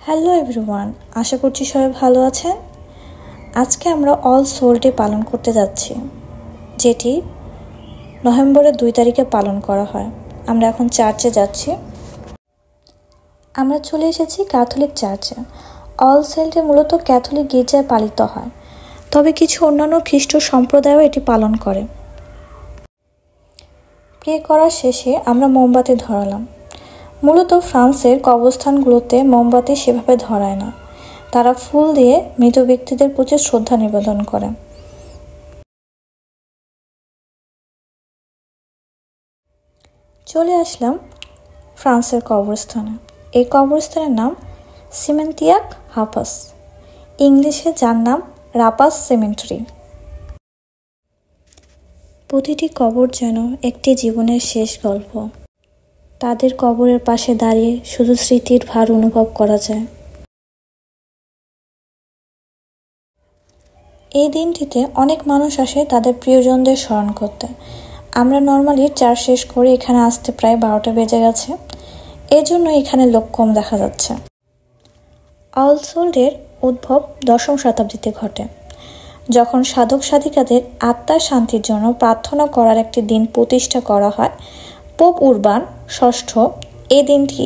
Hello everyone, আশা করছি সবাই ভালো আছেন। আজকে আমরা অল সোল ডে পালন করতে যাচ্ছি, যেটি নভেম্বরের 2 তারিখে পালন করা হয়। আমরা এখন চার্চে যাচ্ছি। আমরা চলে এসেছি ক্যাথলিক চার্চে। অল সোল ডে মূলত ক্যাথলিক গির্জায় পালিত হয়, তবে কিছু অন্যান্য খ্রিস্ট সম্প্রদায়ও এটি পালন করে। প্রে করার শেষে আমরা মোমবাতি ধরালাম। মূলত ফ্রান্সের কবরস্থানগুলোতে মোমবাতি সেভাবে ধরায় না, তারা ফুল দিয়ে মৃত ব্যক্তিদের প্রতি শ্রদ্ধা নিবেদন করে। চলে আসলাম ফ্রান্সের কবরস্থানে। এই কবরস্থানের নাম সিমেন্টিয়াক হাপাস, ইংলিশে যার নাম রাপাস সিমেন্টারি। প্রতিটি কবর যেন একটি জীবনের শেষ গল্প। তাদের কবরের পাশে দাঁড়িয়ে শুধু স্মৃতির ভার অনুভব করা যায়। এই দিনটিতে অনেক মানুষ আসে তাদের প্রিয়জনদের স্মরণ করতে। আমরা নর্মালি চার্চ শেষ করে এখানে আসতে প্রায় 12টা বেজে গেছে, এজন্য এখানে লোক কম দেখা যাচ্ছে। অল সোল ডের উদ্ভব 10ম শতাব্দীতে ঘটে, যখন সাধক সাধিকাদের আত্মার শান্তির জন্য প্রার্থনা করার একটি দিন প্রতিষ্ঠা করা হয়। পোপ উরবান ষষ্ঠ এই দিনটি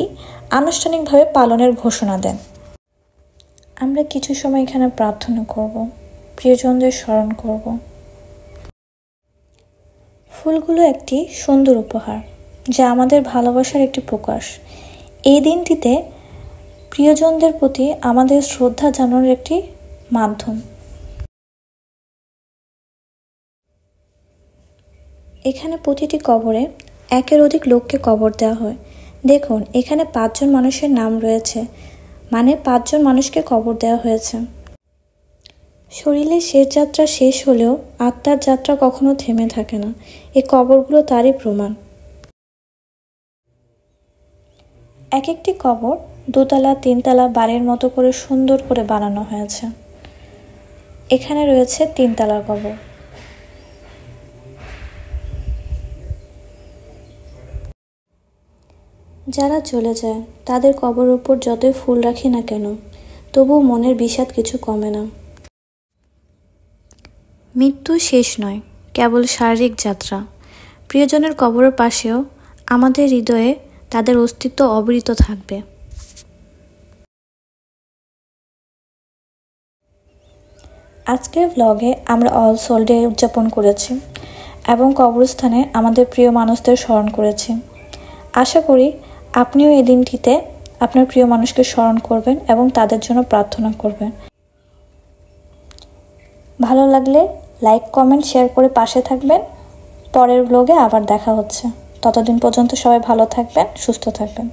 আনুষ্ঠানিকভাবে পালনের ঘোষণা দেন। আমরা কিছু সময় এখানে প্রার্থনা করব, প্রিয়জনদের স্মরণ করব। ফুলগুলো একটি সুন্দর উপহার, যা আমাদের ভালোবাসার একটি প্রকাশ। এই দিনটিতে প্রিয়জনদের প্রতি আমাদের শ্রদ্ধা জানানোর একটি মাধ্যম। এখানে প্রতিটি কবরে একের অধিক লোককে কবর দেওয়া হয়। দেখুন, এখানে 5 জন মানুষের নাম রয়েছে, মানে 5 জন মানুষকে কবর দেওয়া হয়েছে। শরীরের শেষ যাত্রা শেষ হলেও আত্মার যাত্রা কখনো থেমে থাকে না। এই কবরগুলো তারই প্রমাণ। এক একটি কবর 2 তলা 3 তলা বাড়ির মতো করে সুন্দর করে বানানো হয়েছে। এখানে রয়েছে 3 তলার কবর। যারা চলে যায় তাদের কবরের উপর যতই ফুল রাখি না কেন, তবুও মনের বিষাদ কিছু কমে না। মৃত্যু শেষ নয়, কেবল শারীরিক যাত্রা। প্রিয়জনের কবরের পাশেও আমাদের হৃদয়ে তাদের অস্তিত্ব অবিরত থাকবে। আজকের ব্লগে আমরা অল সোল ডে উদযাপন করেছি এবং কবরস্থানে আমাদের প্রিয় মানুষদের স্মরণ করেছি। আশা করি আপনিও এই দিনটিতে আপনার প্রিয় মানুষকে স্মরণ করবেন এবং তাদের জন্য প্রার্থনা করবেন। ভালো লাগলে লাইক, কমেন্ট, শেয়ার করে পাশে থাকবেন। পরের ব্লগে আবার দেখা হচ্ছে। ততদিন পর্যন্ত সবাই ভালো থাকবেন, সুস্থ থাকবেন।